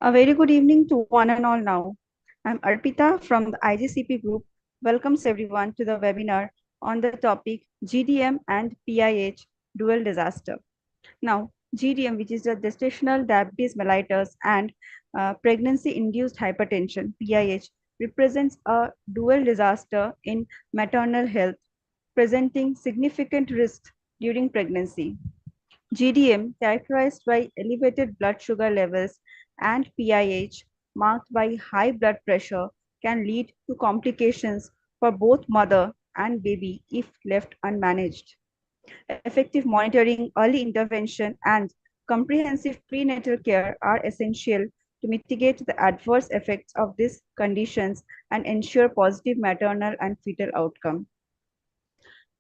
A very good evening to one and all now. I'm Arpita from the IGCP group. Welcomes everyone to the webinar on the topic GDM and PIH dual disaster. Now, GDM, which is the gestational diabetes mellitus and pregnancy-induced hypertension, PIH, represents a dual disaster in maternal health, presenting significant risks during pregnancy. GDM, characterized by elevated blood sugar levels, and PIH, marked by high blood pressure, can lead to complications for both mother and baby if left unmanaged. Effective monitoring, early intervention, and comprehensive prenatal care are essential to mitigate the adverse effects of these conditions and ensure positive maternal and fetal outcome.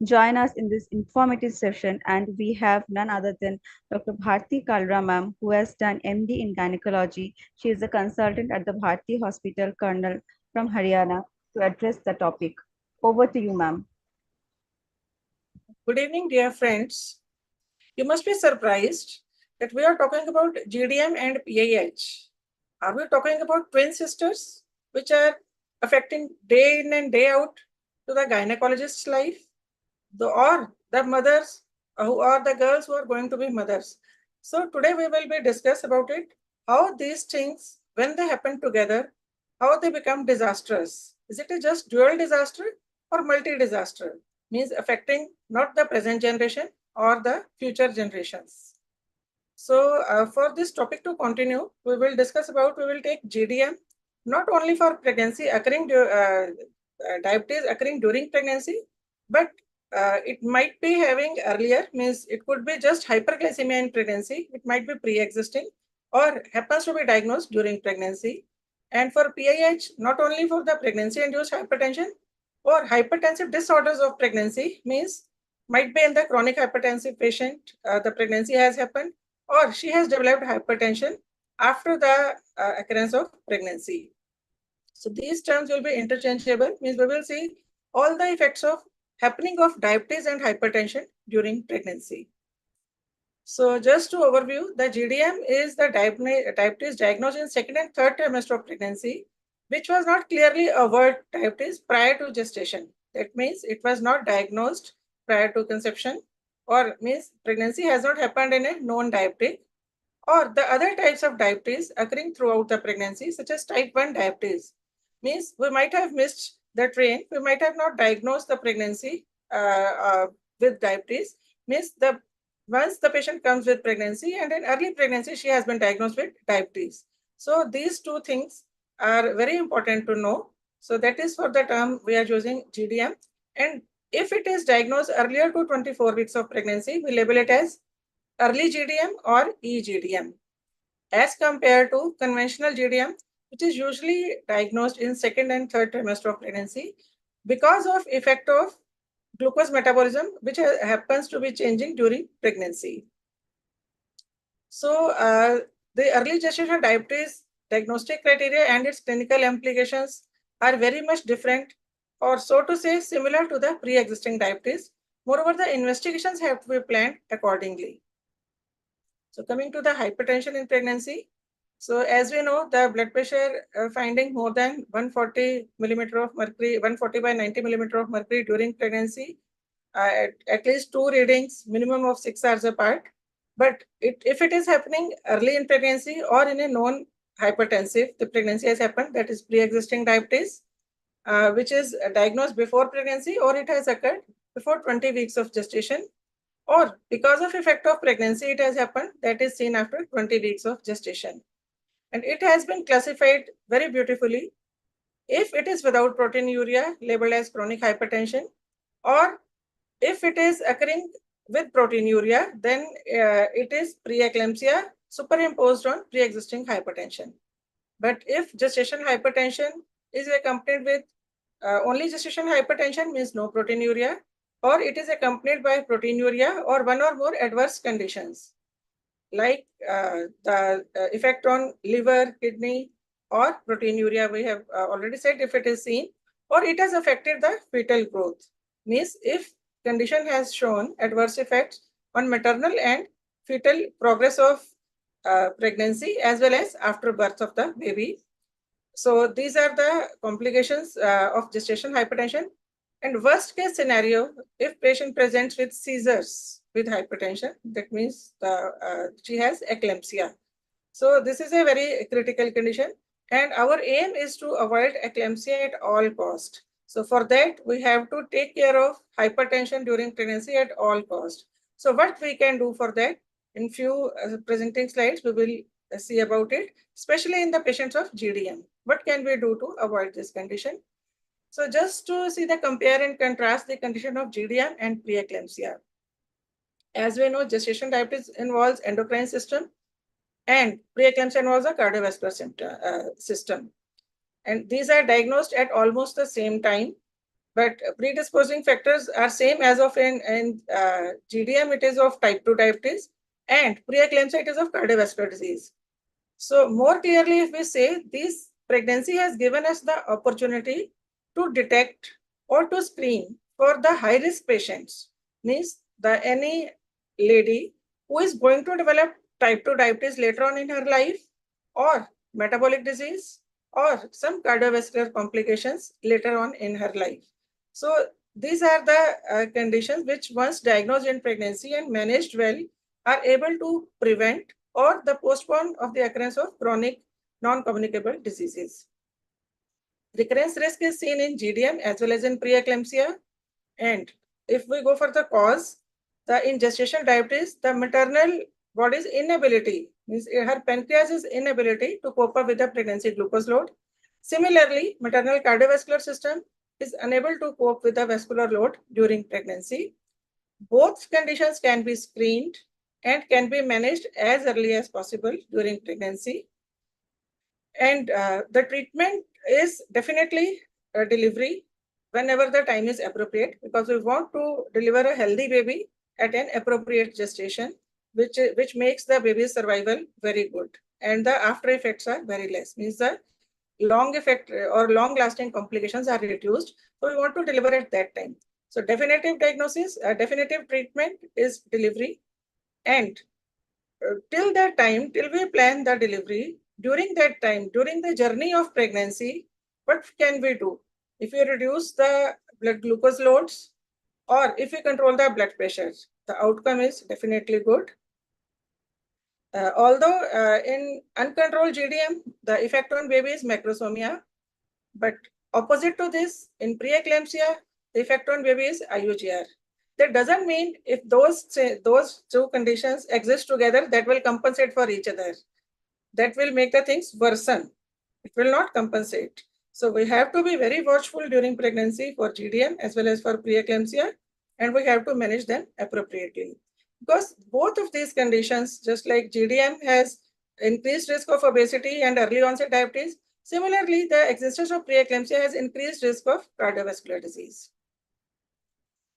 Join us in this informative session, and we have none other than Dr. Bharti Kalra ma'am, who has done MD in gynecology. She is a consultant at the Bharti Hospital, Colonel from Haryana, to address the topic. Over to you, ma'am. Good evening, dear friends. You must be surprised that we are talking about GDM and PIH. Are we talking about twin sisters, which are affecting day in and day out to the gynecologist's life? Or the mothers who are the girls who are going to be mothers. So today we will be discuss about it, how these things, when they happen together, how they become disastrous. Is it a just dual disaster or multi-disaster? Means affecting not the present generation or the future generations. So for this topic to continue, we will take GDM, not only for pregnancy occurring, diabetes occurring during pregnancy, but it might be having earlier, means it could be just hyperglycemia in pregnancy, it might be pre-existing or happens to be diagnosed during pregnancy. And for PIH, not only for the pregnancy-induced hypertension or hypertensive disorders of pregnancy, means might be in the chronic hypertensive patient, the pregnancy has happened, or she has developed hypertension after the occurrence of pregnancy. So these terms will be interchangeable, means we will see all the effects of happening of diabetes and hypertension during pregnancy. So just to overview, the GDM is the diabetes diagnosed in second and third trimester of pregnancy, which was not clearly overt diabetes prior to gestation. That means it was not diagnosed prior to conception, or means pregnancy has not happened in a non-diabetic, or the other types of diabetes occurring throughout the pregnancy, such as type 1 diabetes. Means we might have missed the train, we might have not diagnosed the pregnancy with diabetes. Means once the patient comes with pregnancy and in early pregnancy, she has been diagnosed with diabetes. So these two things are very important to know. So that is for the term we are using GDM. And if it is diagnosed earlier to 24 weeks of pregnancy, we label it as early GDM or eGDM, as compared to conventional GDM, which is usually diagnosed in second and third trimester of pregnancy because of effect of glucose metabolism, which happens to be changing during pregnancy. So the early gestational diabetes diagnostic criteria and its clinical implications are very much different, or so to say similar to the pre-existing diabetes. Moreover, the investigations have to be planned accordingly. So coming to the hypertension in pregnancy. So as we know, the blood pressure finding more than 140 millimeter of mercury, 140 by 90 millimeter of mercury during pregnancy, at least two readings, minimum of 6 hours apart. But if it is happening early in pregnancy or in a non-hypertensive, the pregnancy has happened, that is pre-existing diabetes, which is diagnosed before pregnancy, or it has occurred before 20 weeks of gestation, or because of effect of pregnancy, it has happened, that is seen after 20 weeks of gestation. And it has been classified very beautifully. If it is without proteinuria, labeled as chronic hypertension, or if it is occurring with proteinuria, then it is preeclampsia superimposed on pre-existing hypertension. But if gestational hypertension is accompanied with only gestational hypertension, means no proteinuria, or it is accompanied by proteinuria or one or more adverse conditions, like the effect on liver, kidney, or proteinuria, we have already said if it is seen, or it has affected the fetal growth. Means if condition has shown adverse effects on maternal and fetal progress of pregnancy as well as after birth of the baby. So these are the complications of gestation hypertension. And worst case scenario, if patient presents with seizures with hypertension, that means she has eclampsia. So this is a very critical condition, and our aim is to avoid eclampsia at all cost. So for that, we have to take care of hypertension during pregnancy at all cost. So what we can do for that, in few presenting slides, we will see about it, especially in the patients of GDM. What can we do to avoid this condition? So just to see the compare and contrast the condition of GDM and preeclampsia. As we know, gestation diabetes involves endocrine system and preeclampsia involves a cardiovascular system. And these are diagnosed at almost the same time, but predisposing factors are same as of in GDM, it is of type 2 diabetes, and preeclampsia, it is of cardiovascular disease. So more clearly, if we say this pregnancy has given us the opportunity to detect or to screen for the high risk patients, means the any lady who is going to develop type 2 diabetes later on in her life, or metabolic disease, or some cardiovascular complications later on in her life. So these are the conditions which once diagnosed in pregnancy and managed well are able to prevent or the postpone of the occurrence of chronic non-communicable diseases. Recurrence risk is seen in GDM as well as in preeclampsia. And if we go for the cause, in gestational diabetes, the maternal body's inability, means her pancreas's inability to cope up with the pregnancy glucose load. Similarly, maternal cardiovascular system is unable to cope with the vascular load during pregnancy. Both conditions can be screened and can be managed as early as possible during pregnancy. And the treatment is definitely delivery whenever the time is appropriate, because we want to deliver a healthy baby at an appropriate gestation, which makes the baby's survival very good. And the after effects are very less, means the long effect or long lasting complications are reduced. So we want to deliver at that time. So definitive diagnosis, definitive treatment is delivery. And till that time, till we plan the delivery, during that time, during the journey of pregnancy, what can we do? If we reduce the blood glucose loads, or if we control the blood pressure, the outcome is definitely good. Although in uncontrolled GDM, the effect on baby is macrosomia, but opposite to this, in preeclampsia, the effect on baby is IUGR. That doesn't mean if those two conditions exist together, that will compensate for each other. That will make the things worsen. It will not compensate. So we have to be very watchful during pregnancy for GDM as well as for preeclampsia, and we have to manage them appropriately. Because both of these conditions, just like GDM has increased risk of obesity and early onset diabetes, similarly, the existence of preeclampsia has increased risk of cardiovascular disease.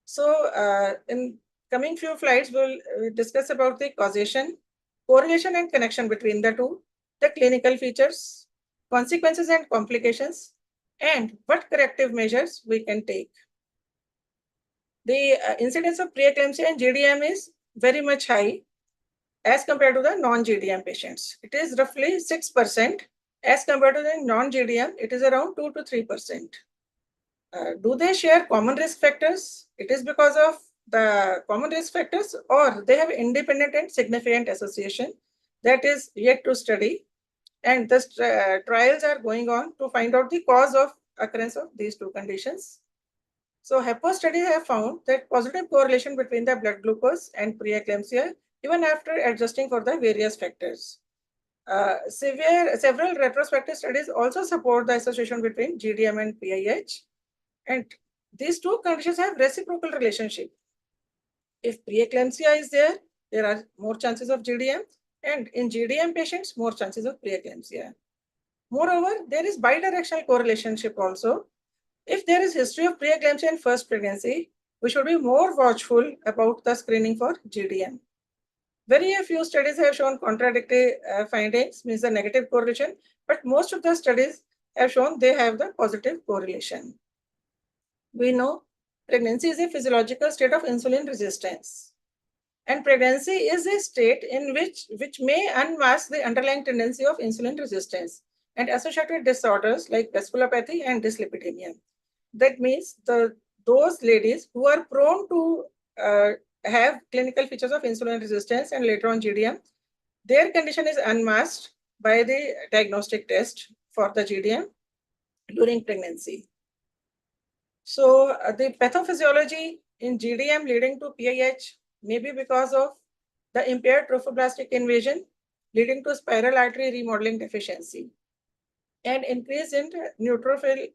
So in coming few slides, we'll discuss about the causation, correlation and connection between the two, the clinical features, consequences and complications, and what corrective measures we can take. The incidence of preeclampsia and GDM is very much high as compared to the non-GDM patients. It is roughly 6%. As compared to the non-GDM, it is around 2 to 3%. Do they share common risk factors? It is because of the common risk factors, or they have independent and significant association that is yet to study. And the trials are going on to find out the cause of occurrence of these two conditions. So HEPO studies have found that positive correlation between the blood glucose and preeclampsia, even after adjusting for the various factors. Several retrospective studies also support the association between GDM and PIH. And these two conditions have reciprocal relationship. If preeclampsia is there, there are more chances of GDM, and in GDM patients, more chances of preeclampsia. Moreover, there is bidirectional correlation also. If there is history of preeclampsia in first pregnancy, we should be more watchful about the screening for GDM. Very few studies have shown contradictory findings, means the negative correlation, but most of the studies have shown they have the positive correlation. We know pregnancy is a physiological state of insulin resistance. And pregnancy is a state in which may unmask the underlying tendency of insulin resistance and associated disorders like vasculopathy and dyslipidemia. That means those ladies who are prone to have clinical features of insulin resistance and later on GDM, their condition is unmasked by the diagnostic test for the GDM during pregnancy. So the pathophysiology in GDM leading to PIH may be because of the impaired trophoblastic invasion leading to spiral artery remodeling deficiency and increase in neutrophil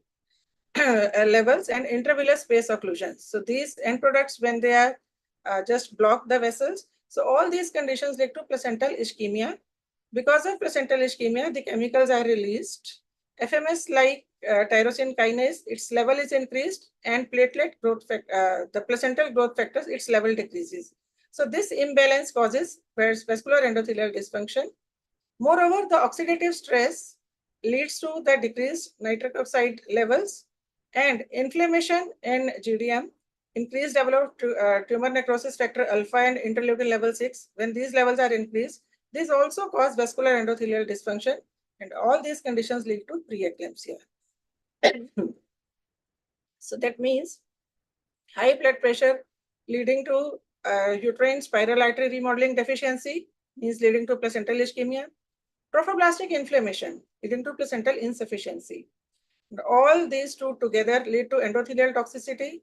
levels and intravillous space occlusions. So these end products, when they are just block the vessels, so all these conditions lead to placental ischemia. Because of placental ischemia, the chemicals are released. FMS like tyrosine kinase, its level is increased, and platelet growth, the placental growth factors, its level decreases. So this imbalance causes vascular endothelial dysfunction. Moreover, the oxidative stress leads to the decreased nitric oxide levels and inflammation in GDM, increased level of tumor necrosis factor alpha and interleukin level 6. When these levels are increased, these also cause vascular endothelial dysfunction, and all these conditions lead to preeclampsia. So that means high blood pressure leading to uterine spiral artery remodeling deficiency means leading to placental ischemia. Trophoblastic inflammation leading to placental insufficiency. And all these two together lead to endothelial toxicity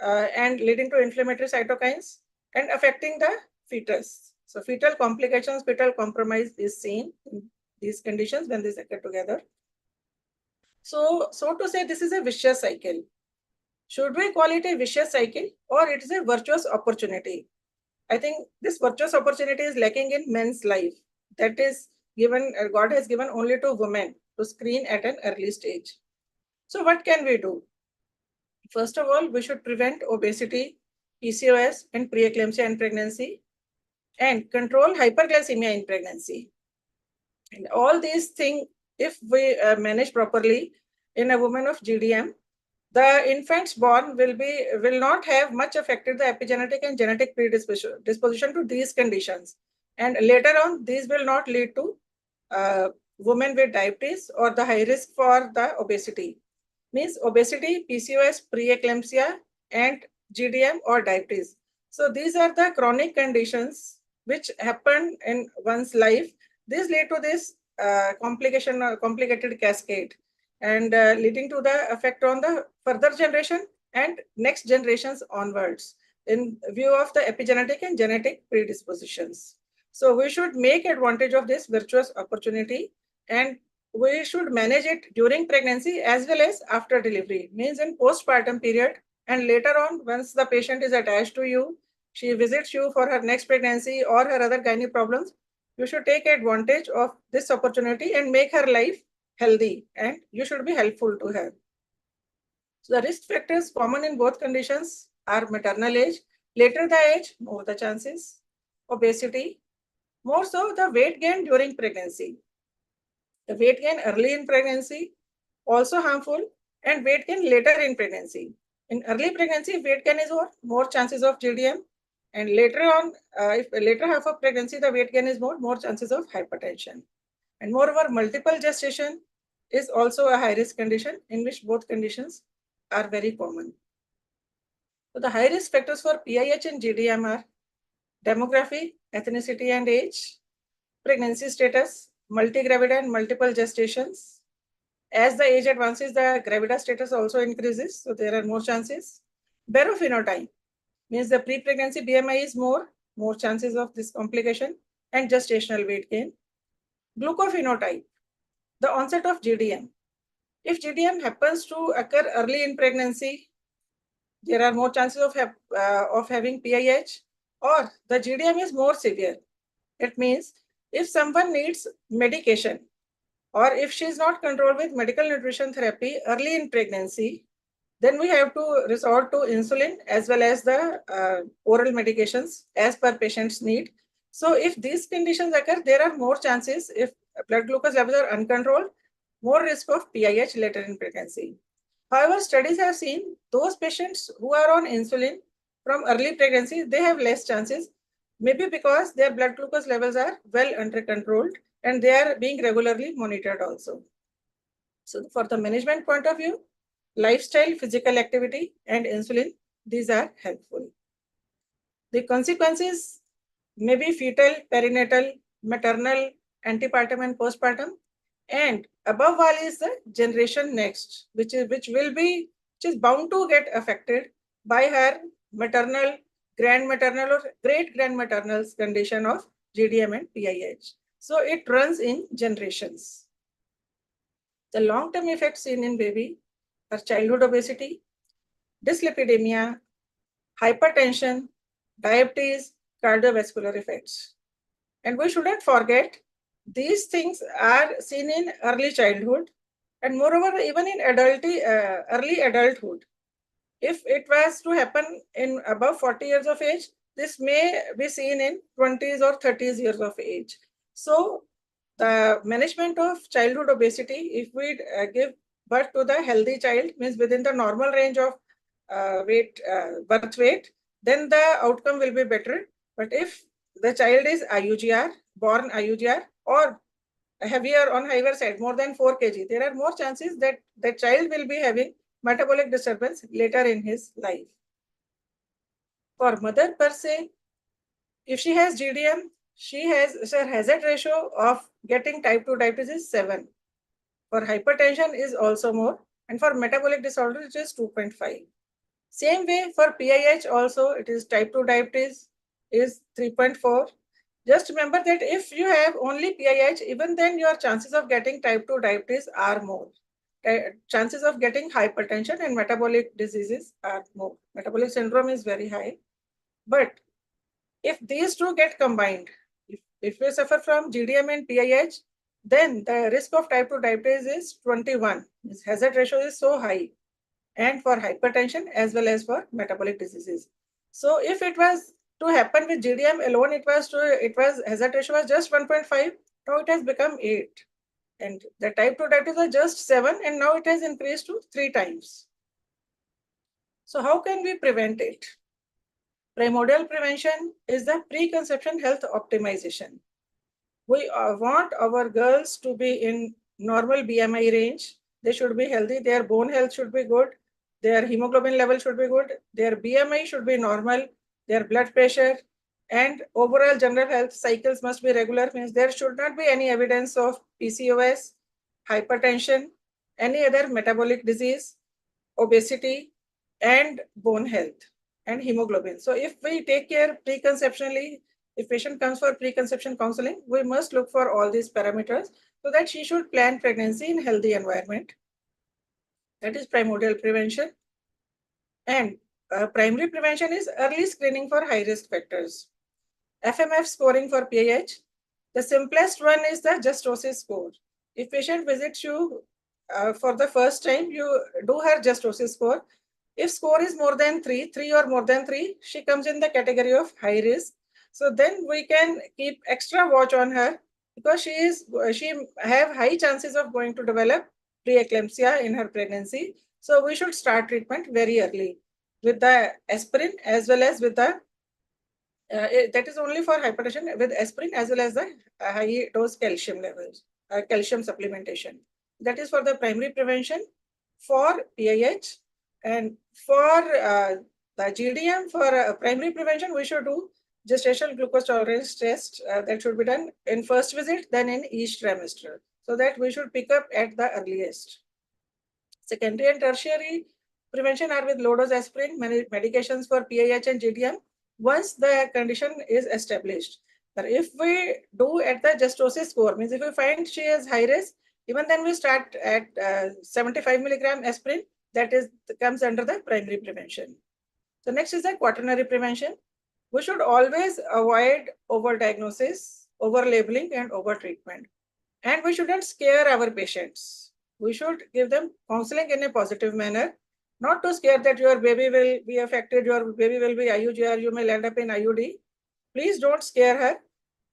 and leading to inflammatory cytokines and affecting the fetus. So fetal complications, fetal compromise is seen in these conditions when they occur together. So to say, this is a vicious cycle. Should we call it a vicious cycle or it is a virtuous opportunity? I think this virtuous opportunity is lacking in men's life. That is given, God has given only to women to screen at an early stage. So what can we do? First of all, we should prevent obesity, PCOS, and preeclampsia in pregnancy, and control hyperglycemia in pregnancy. And all these things, if we manage properly in a woman of GDM, the infants born will not have much affected the epigenetic and genetic predisposition to these conditions. And later on, these will not lead to women with diabetes or the high risk for the obesity. Means obesity, PCOS, preeclampsia, and GDM or diabetes. So these are the chronic conditions which happen in one's life. These lead to this complication or complicated cascade and leading to the effect on the further generation and next generations onwards in view of the epigenetic and genetic predispositions. So we should make advantage of this virtuous opportunity and we should manage it during pregnancy as well as after delivery, means in postpartum period. And later on, once the patient is attached to you, she visits you for her next pregnancy or her other gynae problems, you should take advantage of this opportunity and make her life healthy and you should be helpful to her. So the risk factors common in both conditions are maternal age, later the age, more the chances, obesity, more so the weight gain during pregnancy. The weight gain early in pregnancy, also harmful, and weight gain later in pregnancy. In early pregnancy, weight gain is more chances of GDM, and later on, if later half of pregnancy, the weight gain is more chances of hypertension. And moreover, multiple gestation is also a high risk condition in which both conditions are very common. So the high risk factors for PIH and GDM are demography, ethnicity and age, pregnancy status, multigravida and multiple gestations. As the age advances, the gravida status also increases, so there are more chances. Barophenotype means the pre-pregnancy BMI is more chances of this complication and gestational weight gain. Glucophenotype, the onset of GDM. If GDM happens to occur early in pregnancy, there are more chances of having PIH, or the GDM is more severe. It means if someone needs medication or if she is not controlled with medical nutrition therapy early in pregnancy, then we have to resort to insulin as well as the oral medications as per patient's need. So if these conditions occur, there are more chances, if blood glucose levels are uncontrolled, more risk of PIH later in pregnancy. However, studies have seen those patients who are on insulin from early pregnancy, they have less chances. Maybe because their blood glucose levels are well under controlled and they are being regularly monitored also. So for the management point of view, lifestyle, physical activity, and insulin, these are helpful. The consequences may be fetal, perinatal, maternal, antepartum, and postpartum. And above all is the generation next, which is bound to get affected by her maternal, grandmaternal, or great grandmaternal's condition of GDM and PIH. So it runs in generations. The long-term effects seen in baby are childhood obesity, dyslipidemia, hypertension, diabetes, cardiovascular effects. And we shouldn't forget, these things are seen in early childhood and moreover even in early adulthood. If it was to happen in above 40 years of age, this may be seen in 20s or 30s years of age. So the management of childhood obesity, if we give birth to the healthy child, means within the normal range of birth weight, then the outcome will be better. But if the child is IUGR, born IUGR, or heavier on higher side, more than 4 kg, there are more chances that the child will be having metabolic disturbance later in his life. For mother per se, if she has GDM, her hazard ratio of getting type 2 diabetes is 7. For hypertension is also more, and for metabolic disorder it is 2.5. Same way for PIH also, it is type 2 diabetes is 3.4. Just remember that if you have only PIH, even then your chances of getting type 2 diabetes are more. Chances of getting hypertension and metabolic diseases are more. Metabolic syndrome is very high. But if these two get combined, if we suffer from GDM and PIH, then the risk of type 2 diabetes is 21. Its hazard ratio is so high, and for hypertension as well as for metabolic diseases. So if it was to happen with GDM alone, it was hazard ratio was just 1.5. Now it has become 8. And the type 2 diabetes was just 7, and now it has increased to 3 times. So how can we prevent it? Primordial prevention is the preconception health optimization. We want our girls to be in normal BMI range. They should be healthy. Their bone health should be good. Their hemoglobin level should be good. Their BMI should be normal. Their blood pressure and overall general health cycles must be regular. Means there should not be any evidence of PCOS, hypertension, any other metabolic disease, obesity, and bone health and hemoglobin. So if we take care preconceptionally, if patient comes for preconception counseling, we must look for all these parameters so that she should plan pregnancy in healthy environment. That is primordial prevention. And primary prevention is early screening for high risk factors. FMF scoring for PIH. The simplest one is the justosis score. If patient visits you for the first time, you do her justosis score. If score is more than 3 or more than 3, she comes in the category of high risk. So then we can keep extra watch on her because she have high chances of going to develop preeclampsia in her pregnancy. So we should start treatment very early with the aspirin as well as with the that is only for hypertension with aspirin as well as the high dose calcium levels, calcium supplementation. That is for the primary prevention for PIH. And for the GDM, for primary prevention, we should do gestational glucose tolerance test that should be done in first visit, then in each trimester. So that we should pick up at the earliest. Secondary and tertiary prevention are with low dose aspirin, medications for PIH and GDM once the condition is established. But if we do at the justosis score, means if we find she is high risk, even then we start at 75 milligram aspirin, that is comes under the primary prevention. So next is the quaternary prevention. We should always avoid overdiagnosis, over-labeling, and over-treatment. And we shouldn't scare our patients. We should give them counseling in a positive manner, not to scare that your baby will be affected, your baby will be IUGR, you may end up in IUD. Please don't scare her.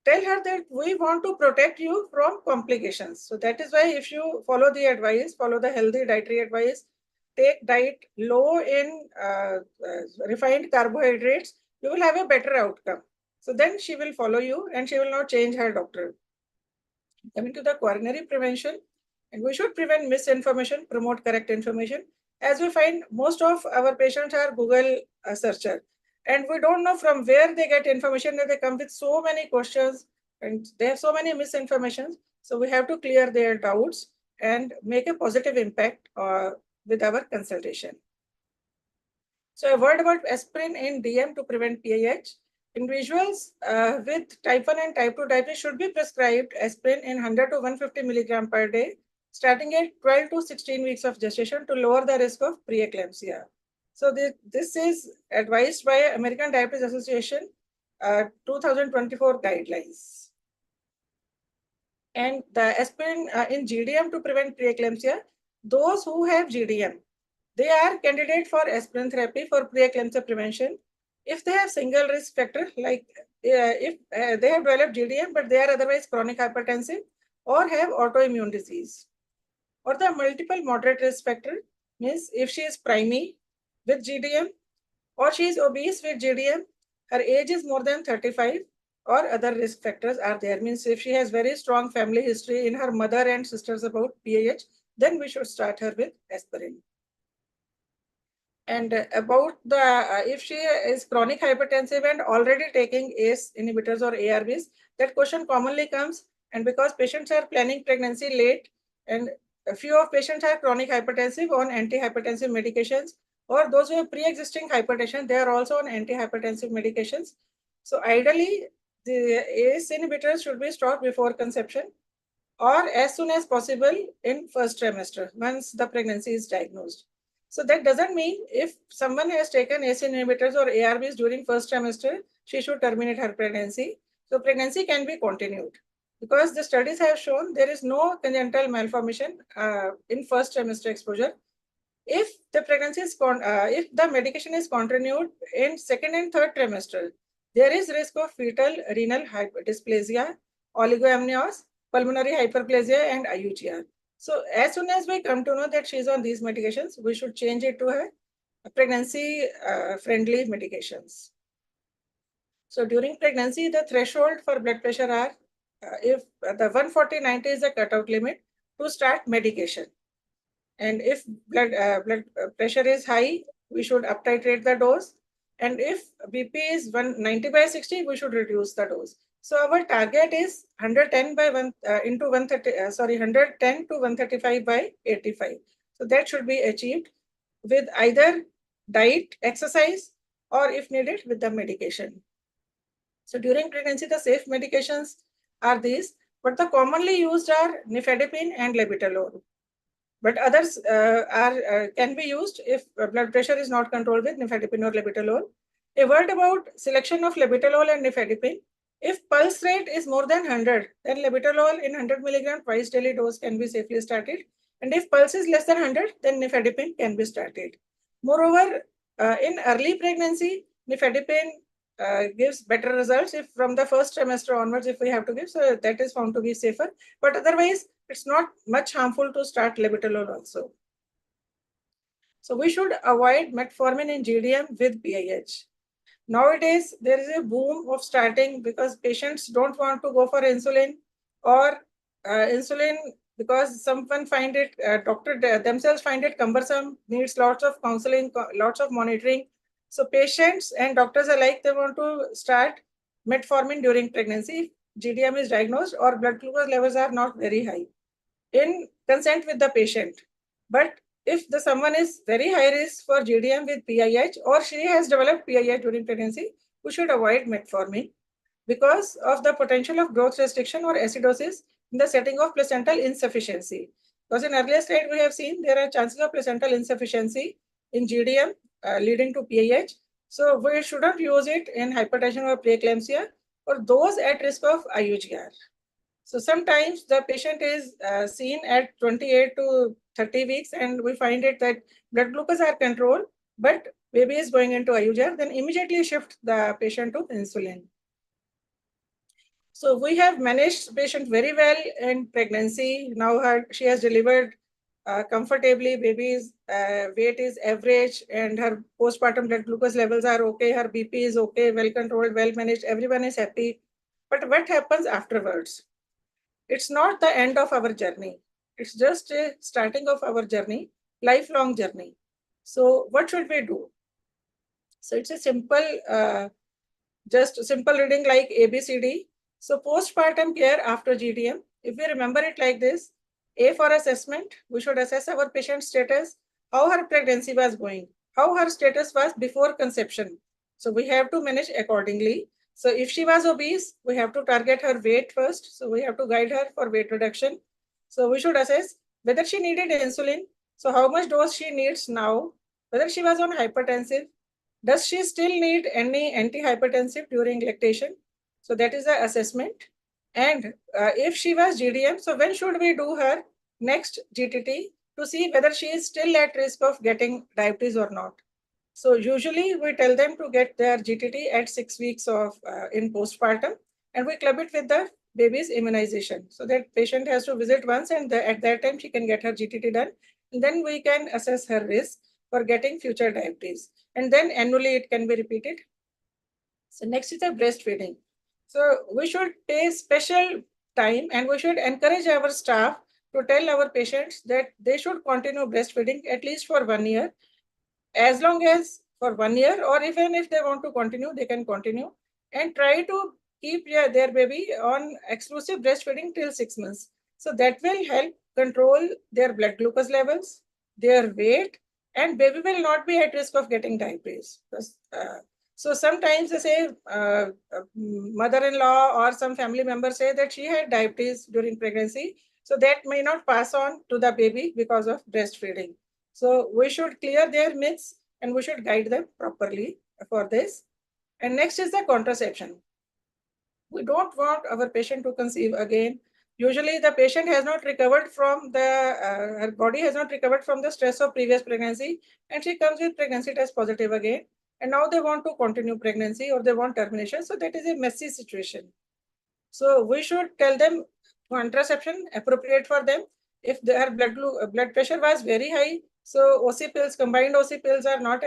Tell her that we want to protect you from complications. So that is why if you follow the advice, follow the healthy dietary advice, take diet low in refined carbohydrates, you will have a better outcome. So then she will follow you and she will not change her doctor. Coming to the coronary prevention, and we should prevent misinformation, promote correct information. As we find, most of our patients are Google searcher, and we don't know from where they get information. That they come with so many questions and they have so many misinformations. So we have to clear their doubts and make a positive impact with our consultation. So a word about aspirin in DM to prevent PIH. Individuals with type 1 and type 2 diabetes should be prescribed aspirin in 100 to 150 milligram per day, starting at 12 to 16 weeks of gestation to lower the risk of preeclampsia. So this is advised by American Diabetes Association 2024 guidelines. And the aspirin in GDM to prevent preeclampsia, those who have GDM, they are candidate for aspirin therapy for preeclampsia prevention if they have single risk factor, like if they have developed GDM but they are otherwise chronic hypertensive or have autoimmune disease. Or the multiple moderate risk factor means if she is primary with GDM or she is obese with GDM, her age is more than 35, or other risk factors are there. Means if she has very strong family history in her mother and sisters about PAH, then we should start her with aspirin. And about the if she is chronic hypertensive and already taking ACE inhibitors or ARBs, that question commonly comes. And because patients are planning pregnancy late, and a few of patients are chronic hypertensive on antihypertensive medications, or those who have pre-existing hypertension, they are also on antihypertensive medications. So ideally, the ACE inhibitors should be stopped before conception or as soon as possible in first trimester once the pregnancy is diagnosed. So that doesn't mean if someone has taken ACE inhibitors or ARBs during first trimester, she should terminate her pregnancy. So pregnancy can be continued because the studies have shown there is no congenital malformation in first trimester exposure. If the pregnancy is if the medication is continued in second and third trimester, there is risk of fetal renal dysplasia, oligoamnios, pulmonary hyperplasia, and IUGR. So as soon as we come to know that she is on these medications, we should change it to her pregnancy friendly medications. So during pregnancy, the threshold for blood pressure are if the 140/90 is the cutout limit to start medication. And if blood pressure is high, we should up titrate the dose. And if BP is 190/60, we should reduce the dose. So our target is 110 by 1 into 130, 110 to 135/85. So that should be achieved with either diet, exercise, or if needed, with the medication. So during pregnancy, the safe medications are these, but the commonly used are nifedipine and labetalol. But others can be used if blood pressure is not controlled with nifedipine or labetalol. A word about selection of labetalol and nifedipine. If pulse rate is more than 100, then labetalol in 100 milligram twice daily dose can be safely started. And if pulse is less than 100, then nifedipine can be started. Moreover, in early pregnancy, nifedipine gives better results if from the first trimester onwards, if we have to give, so that is found to be safer. But otherwise, it's not much harmful to start labetalol also. So we should avoid metformin in GDM with PIH. Nowadays, there is a boom of starting because patients don't want to go for insulin or insulin because someone find it, doctor themselves find it cumbersome, needs lots of counseling, lots of monitoring. So patients and doctors alike, they want to start metformin during pregnancy. GDM is diagnosed or blood glucose levels are not very high in consent with the patient. But if the someone is very high risk for GDM with PIH or she has developed PIH during pregnancy, we should avoid metformin because of the potential of growth restriction or acidosis in the setting of placental insufficiency. Because in earlier slide we have seen there are chances of placental insufficiency in GDM leading to PIH. So we shouldn't use it in hypertension or preeclampsia or those at risk of IUGR. So sometimes the patient is seen at 28 to 30 weeks and we find it that blood glucose are controlled, but baby is going into IUGR, then immediately shift the patient to insulin. So we have managed patient very well in pregnancy. Now she has delivered comfortably, baby's weight is average, and her postpartum blood glucose levels are okay, her BP is okay, well controlled, well managed, everyone is happy. But what happens afterwards? It's not the end of our journey. It's just a starting of our journey, lifelong journey. So what should we do? So it's a just simple reading like ABCD. So postpartum care after GDM, if we remember it like this, A for assessment, we should assess our patient status, how her pregnancy was going, how her status was before conception. So we have to manage accordingly. So if she was obese, we have to target her weight first. So we have to guide her for weight reduction. So we should assess whether she needed insulin. So how much dose she needs now, whether she was on hypertensive, does she still need any antihypertensive during lactation? So that is the assessment. And if she was GDM, so when should we do her next GTT to see whether she is still at risk of getting diabetes or not? So usually we tell them to get their GTT at 6 weeks of in postpartum, and we club it with the baby's immunization. So that patient has to visit once, and at that time she can get her GTT done. And then we can assess her risk for getting future diabetes. And then annually it can be repeated. So next is the breastfeeding. So we should take special time, and we should encourage our staff to tell our patients that they should continue breastfeeding at least for 1 year, as long as for 1 year, or even if they want to continue, they can continue, and try to keep their baby on exclusive breastfeeding till 6 months. So that will help control their blood glucose levels, their weight, and baby will not be at risk of getting diabetes. So sometimes they say mother-in-law or some family members say that she had diabetes during pregnancy, so that may not pass on to the baby because of breastfeeding. So we should clear their myths, and we should guide them properly for this. And next is the contraception. We don't want our patient to conceive again. Usually the patient has not recovered from her body has not recovered from the stress of previous pregnancy, and she comes with pregnancy test positive again. And now they want to continue pregnancy or they want termination. So that is a messy situation. So we should tell them contraception appropriate for them. If their blood pressure was very high, so OC pills, combined OC pills are not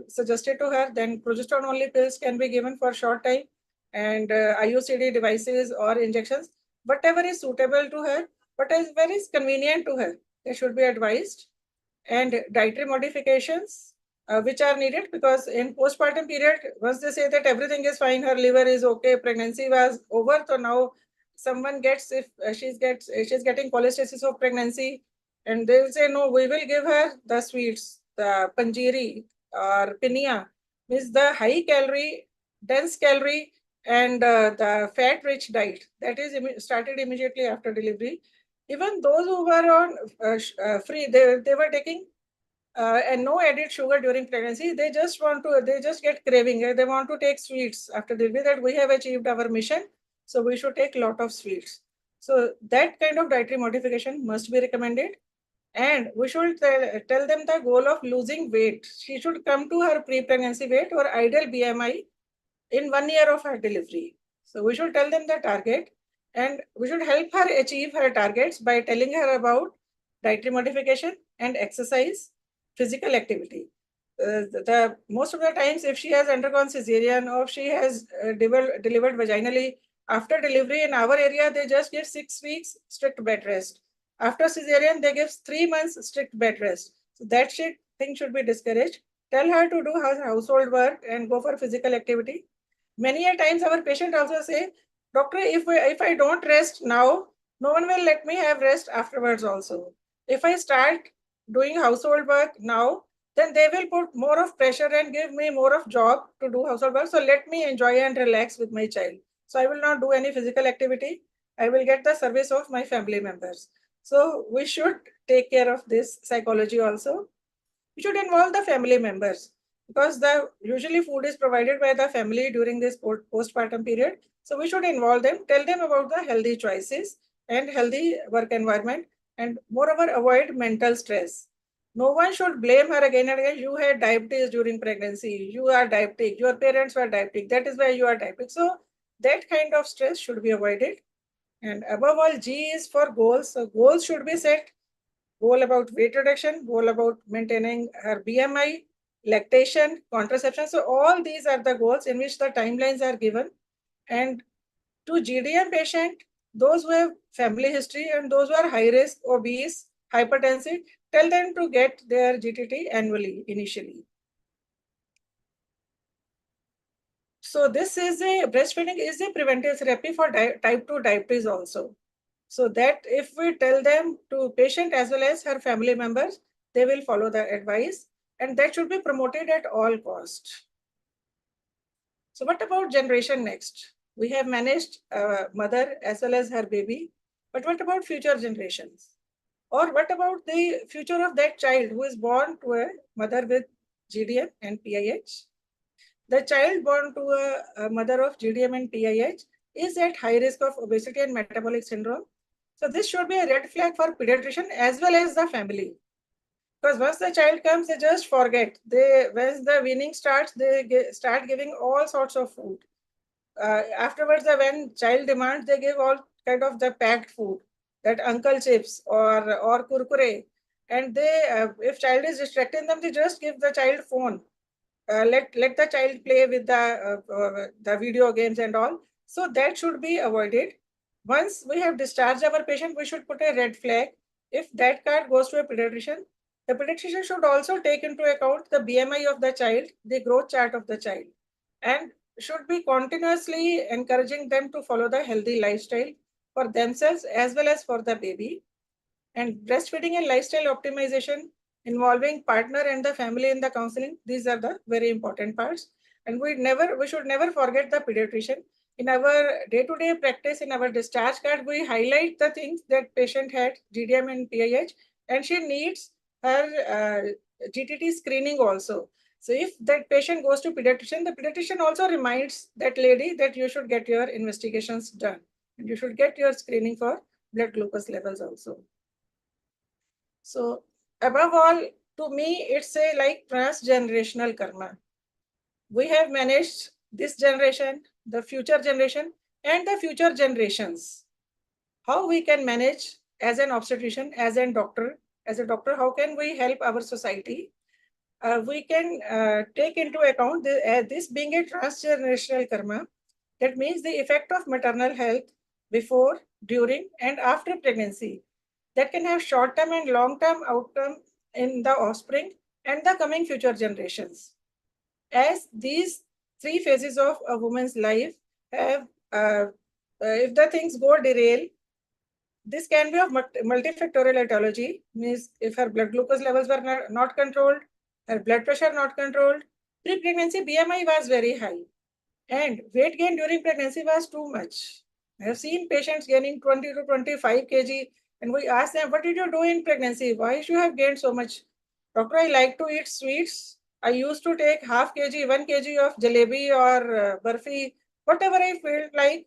suggested to her, then progesterone only pills can be given for short time, and IUCD devices or injections, whatever is suitable to her, what is very convenient to her, they should be advised. And dietary modifications which are needed, because in postpartum period, once they say that everything is fine, her liver is okay, pregnancy was over, so now someone gets, if she's getting cholestasis of pregnancy, and they will say no, we will give her the sweets, the panjiri or pinia, means the high calorie, dense calorie, and the fat rich diet that is started immediately after delivery. Even those who were on free, they were taking and no added sugar during pregnancy. They just get craving. They want to take sweets after delivery, that we have achieved our mission. So we should take a lot of sweets. So that kind of dietary modification must be recommended. And we should tell them the goal of losing weight. She should come to her pre-pregnancy weight or ideal BMI in 1 year of her delivery. So we should tell them the target, and we should help her achieve her targets by telling her about dietary modification and exercise, physical activity. The most of the times, if she has undergone cesarean or if she has delivered vaginally, after delivery in our area, they just give 6 weeks strict bed rest. After cesarean, they give 3 months strict bed rest. So that thing should be discouraged. Tell her to do her household work and go for physical activity. Many a times our patient also say, doctor, if I don't rest now, no one will let me have rest afterwards also. If I start doing household work now, then they will put more of pressure and give me more of job to do household work. So let me enjoy and relax with my child. So I will not do any physical activity. I will get the service of my family members. So we should take care of this psychology also. We should involve the family members, because the usually food is provided by the family during this postpartum period. So we should involve them, tell them about the healthy choices and healthy work environment, and moreover avoid mental stress. No one should blame her again and again. You had diabetes during pregnancy. You are diabetic. Your parents were diabetic. That is why you are diabetic. So that kind of stress should be avoided. And above all, G is for goals. So goals should be set. goal about weight reduction, goal about maintaining her BMI, lactation, contraception. So all these are the goals in which the timelines are given. And to GDM patient, those who have family history and those who are high risk, obese, hypertensive, tell them to get their GTT annually initially. So this is a breastfeeding is a preventive therapy for type 2 diabetes also. So that if we tell them to patient as well as her family members, they will follow the advice, and that should be promoted at all cost. So what about generation next? We have managed mother as well as her baby, but what about future generations? Or what about the future of that child who is born to a mother with GDM and PIH? The child born to a mother of GDM and PIH is at high risk of obesity and metabolic syndrome. So this should be a red flag for pediatrician as well as the family. Because once the child comes, they just forget. Once the weaning starts, they start giving all sorts of food. Afterwards, when child demands, they give all kind of the packed food, that uncle chips or kurkure. And if child is distracting them, they just give the child phone. Let the child play with the video games and all. So that should be avoided. Once we have discharged our patient, we should put a red flag. If that card goes to a pediatrician, the pediatrician should also take into account the BMI of the child, the growth chart of the child, and should be continuously encouraging them to follow the healthy lifestyle for themselves as well as for the baby. And breastfeeding and lifestyle optimization involving partner and the family in the counseling, these are the very important parts. And we should never forget the pediatrician. In our day-to-day practice, in our discharge card, we highlight the things that patient had GDM and PIH, and she needs her GTT screening also. So if that patient goes to pediatrician, the pediatrician also reminds that lady that you should get your investigations done. And you should get your screening for blood glucose levels also. So above all, to me, it's a like transgenerational karma. We have managed this generation, the future generation, and the future generations. How we can manage as an obstetrician, as a doctor, how can we help our society? We can take into account this being a transgenerational karma. That means the effect of maternal health before, during, and after pregnancy that can have short-term and long-term outcome in the offspring and the coming future generations. As these three phases of a woman's life have, if the things go derail, this can be of multifactorial etiology, means if her blood glucose levels were not controlled, her blood pressure not controlled, pre-pregnancy BMI was very high, and weight gain during pregnancy was too much. I have seen patients gaining 20 to 25 kg, and we ask them, what did you do in pregnancy? Why should you have gained so much? Doctor, I like to eat sweets. I used to take half kg, 1 kg of jalebi or barfi, whatever I felt like.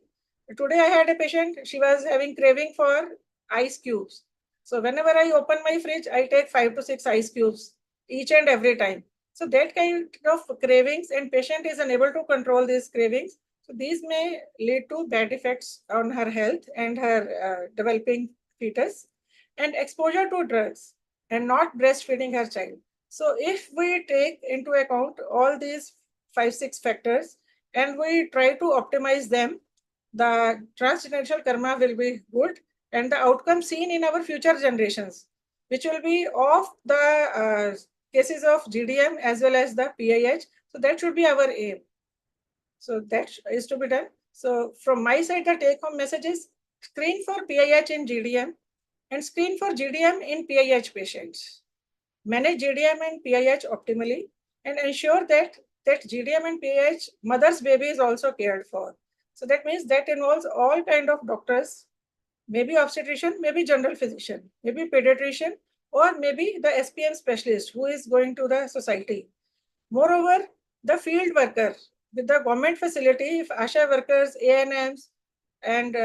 Today I had a patient, she was having craving for ice cubes. So whenever I open my fridge, I take 5 to 6 ice cubes each and every time. So that kind of cravings, and patient is unable to control these cravings. So these may lead to bad effects on her health and her developing fetus, and exposure to drugs and not breastfeeding her child. So if we take into account all these 5, 6 factors and we try to optimize them, the transgenerational karma will be good, and the outcome seen in our future generations, which will be of the cases of GDM as well as the PIH. So that should be our aim. So that is to be done. So from my side, the take-home message is screen for PIH in GDM and screen for GDM in PIH patients. Manage GDM and PIH optimally and ensure that GDM and PIH mother's baby is also cared for. So that means that involves all kind of doctors, maybe obstetrician, maybe general physician, maybe pediatrician, or maybe the SPM specialist who is going to the society. Moreover, the field worker with the government facility, if ASHA workers, ANMs, and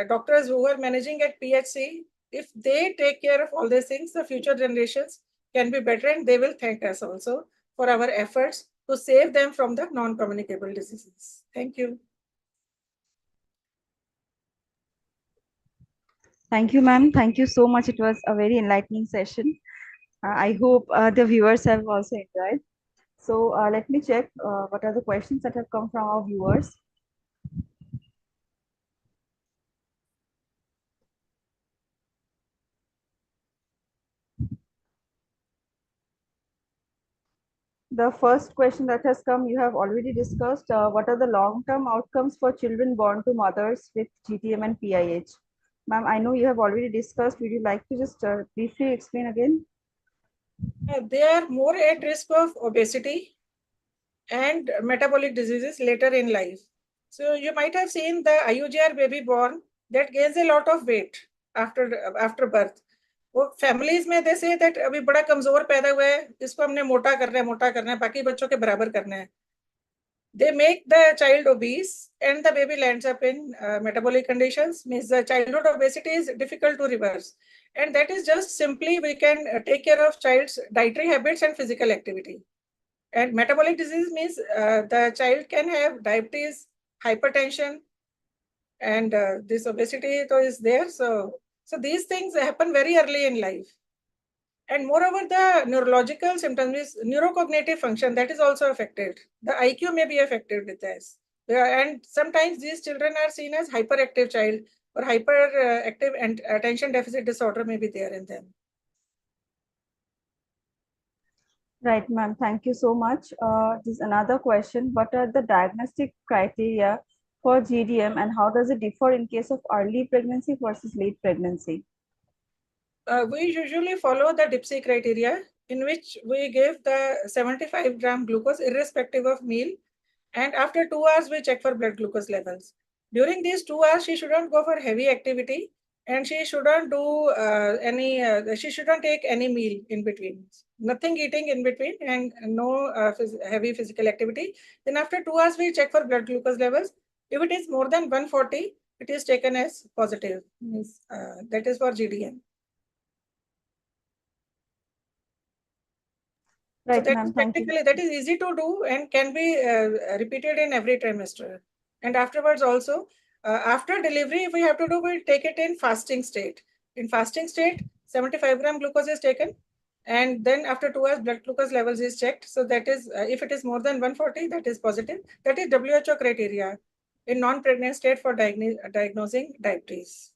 doctors who are managing at PHC, if they take care of all these things, the future generations can be better, and they will thank us also for our efforts to save them from the non-communicable diseases. Thank you. Thank you, ma'am. Thank you so much. It was a very enlightening session. I hope the viewers have also enjoyed. So let me check what are the questions that have come from our viewers. The first question that has come, you have already discussed. What are the long-term outcomes for children born to mothers with GTM and PIH? Ma'am, I know you have already discussed. Would you like to just briefly explain again? They are more at risk of obesity and metabolic diseases later in life. So you might have seen the IUGR baby born that gains a lot of weight after birth. वो families में दे say that अभी बड़ा कमजोर पैदा हुआ है, इसको हमने मोटा करना है, बाकी बच्चों के बराबर करना है. They make the child obese and the baby lands up in metabolic conditions. Means the childhood obesity is difficult to reverse, and that is just simply we can take care of child's dietary habits and physical activity. And metabolic disease means the child can have diabetes, hypertension, and this obesity is there. So these things happen very early in life. And moreover, the neurological symptoms is neurocognitive function that is also affected. The IQ may be affected with this. And sometimes these children are seen as hyperactive child or hyperactive and attention deficit disorder may be there in them. Right, ma'am. Thank you so much. This is another question. What are the diagnostic criteria for GDM and how does it differ in case of early pregnancy versus late pregnancy? We usually follow the DIPSY criteria in which we give the 75-gram glucose irrespective of meal. And after 2 hours, we check for blood glucose levels. During these 2 hours, she shouldn't go for heavy activity and she shouldn't do she shouldn't take any meal in between. Nothing eating in between and no heavy physical activity. Then after 2 hours, we check for blood glucose levels. If it is more than 140, it is taken as positive. Means, that is for GDM. Right, So that ma'am. is Thank you. practically, that is easy to do and can be repeated in every trimester. And afterwards also, after delivery, if we have to do, we'll take it in fasting state. In fasting state, 75-gram glucose is taken. And then after 2 hours, blood glucose levels is checked. So that is, if it is more than 140, that is positive. That is WHO criteria in non-pregnant state for diagnosing diabetes.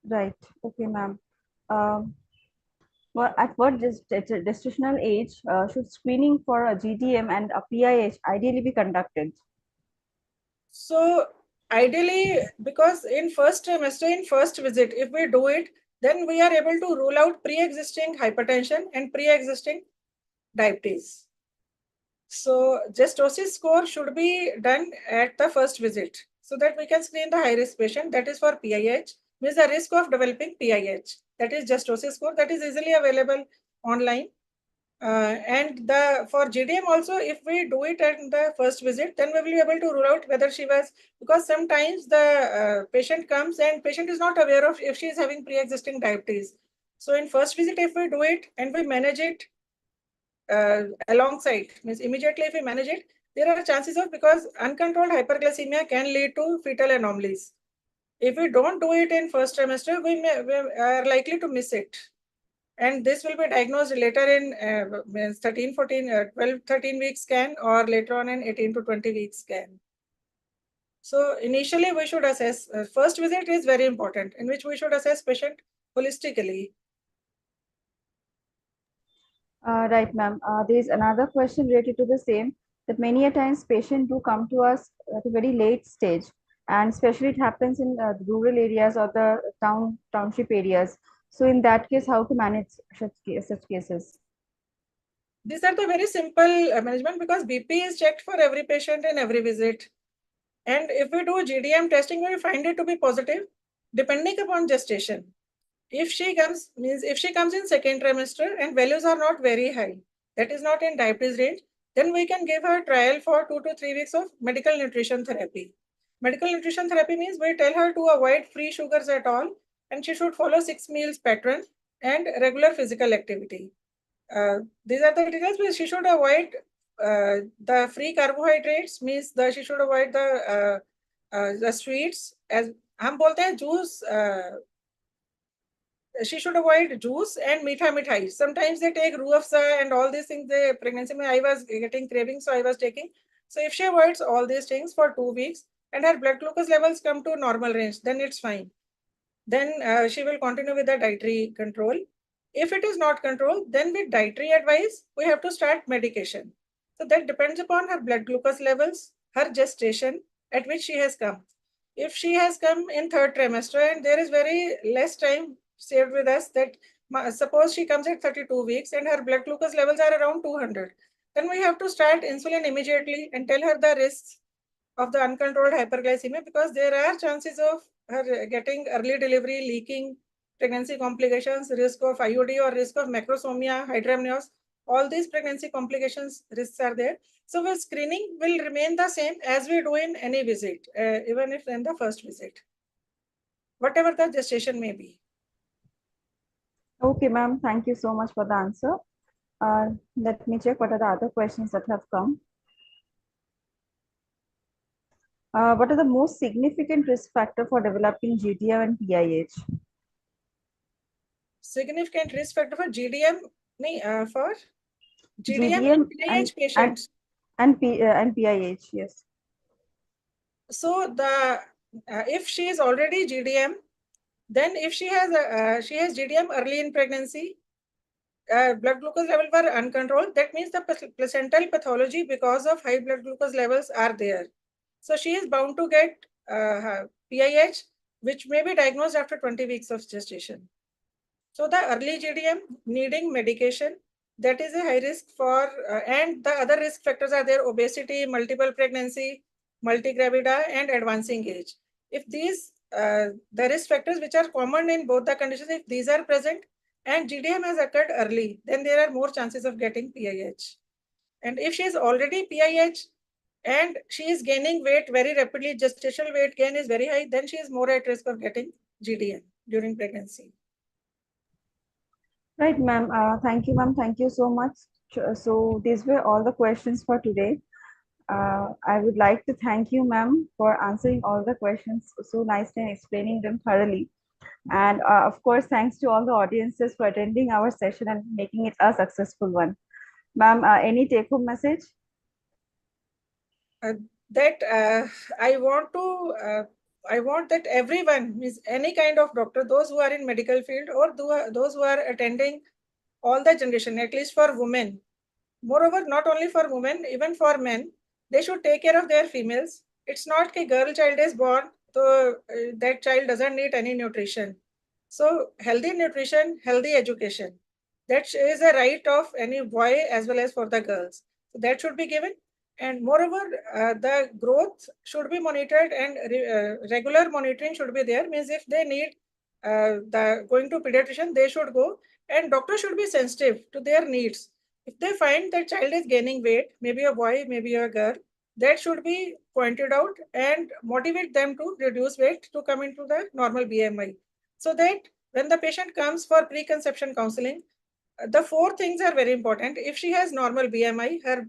Right. Okay, ma'am. Well, at what gestational age should screening for a GDM and a PIH ideally be conducted? So ideally, because in first trimester, in first visit, if we do it, then we are able to rule out pre-existing hypertension and pre-existing diabetes. So gestosis score should be done at the first visit so that we can screen the high-risk patient. That is for PIH, means the risk of developing PIH. That is gestosis score that is easily available online. And for GDM also, if we do it at the first visit, then we will be able to rule out whether she was, because sometimes the patient comes and patient is not aware of if she is having pre-existing diabetes. So in first visit, if we do it and we manage it alongside, means immediately if we manage it, there are chances of, because uncontrolled hyperglycemia can lead to fetal anomalies. If we don't do it in first trimester, we are likely to miss it. And this will be diagnosed later in 13, 14, 12, 13 week scan or later on in 18 to 20 week scan. So initially we should assess, first visit is very important in which we should assess patient holistically. Right, ma'am. There is another question related to the same, that many a times patients do come to us at a very late stage, and especially it happens in the rural areas or the township areas. So in that case, how to manage such cases? These are the very simple management, because BP is checked for every patient in every visit. And if we do GDM testing, we find it to be positive depending upon gestation. If she comes, means if she comes in second trimester and values are not very high, that is not in diabetes range, then we can give her trial for 2 to 3 weeks of medical nutrition therapy. Medical nutrition therapy means we tell her to avoid free sugars at all, and she should follow 6 meals pattern and regular physical activity. These are the details, but she should avoid the free carbohydrates, means she should avoid the sweets, as हम बोलते हैं juice, she should avoid juice and meetha mithai. Sometimes they take ruh afza and all these things. The pregnancy mein I was getting cravings, so I was taking. So if she avoids all these things for 2 weeks and her blood glucose levels come to normal range, then it's fine. Then she will continue with the dietary control. If it is not controlled, then with dietary advice, we have to start medication. So that depends upon her blood glucose levels, her gestation at which she has come. If she has come in third trimester and there is very less time saved with us, that suppose she comes at 32 weeks and her blood glucose levels are around 200, then we have to start insulin immediately and tell her the risks of the uncontrolled hyperglycemia, because there are chances of her getting early delivery, leaking, pregnancy complications, risk of IUD or risk of macrosomia, hydramnios. All these pregnancy complications risks are there. So the screening will remain the same as we do in any visit, even if in the first visit, whatever the gestation may be. Okay, ma'am. Thank you so much for the answer. Let me check what are the other questions that have come. What are the most significant risk factor for developing GDM and PIH? Significant risk factor for GDM, for GDM GDM and PIH patients. and PIH, yes. So the if she is already GDM, then if she has GDM early in pregnancy, blood glucose level were uncontrolled, that means the placental pathology because of high blood glucose levels are there. So she is bound to get PIH, which may be diagnosed after 20 weeks of gestation. So the early GDM needing medication, that is a high risk for, and the other risk factors are there: obesity, multiple pregnancy, multigravida, and advancing age. If these, the risk factors which are common in both the conditions, if these are present and GDM has occurred early, then there are more chances of getting PIH. And if she is already PIH and she is gaining weight very rapidly, gestational weight gain is very high, then she is more at risk of getting GDM during pregnancy. Right, ma'am. Thank you, ma'am. Thank you so much. So these were all the questions for today. I would like to thank you, ma'am, for answering all the questions so nicely and explaining them thoroughly. And of course, thanks to all the audiences for attending our session and making it a successful one. Ma'am, any take-home message? That I want that everyone, means any kind of doctor, those who are in medical field or those who are attending all the generation, at least for women. Moreover, not only for women, even for men, they should take care of their females. It's not a girl child is born, so that child doesn't need any nutrition. So healthy nutrition, healthy education, that is a right of any boy as well as for the girls. So that should be given. And moreover, the growth should be monitored and regular monitoring should be there. Means if they need the going to pediatrician, they should go, and doctor should be sensitive to their needs. If they find that child is gaining weight, maybe a boy, maybe a girl, that should be pointed out and motivate them to reduce weight to come into the normal BMI. So that when the patient comes for preconception counseling, the four things are very important. If she has normal BMI, her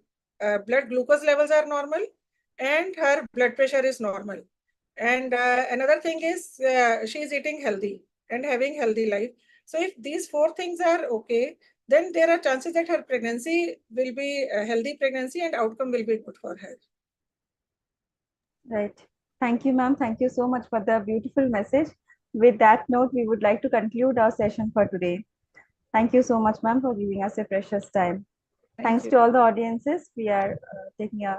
blood glucose levels are normal and her blood pressure is normal. And another thing is she is eating healthy and having healthy life. So if these four things are okay, then there are chances that her pregnancy will be a healthy pregnancy and outcome will be good for her. Right. Thank you, ma'am. Thank you so much for the beautiful message. With that note, we would like to conclude our session for today. Thank you so much, ma'am, for giving us a precious time. Thank Thanks you. to all the audiences. We are taking a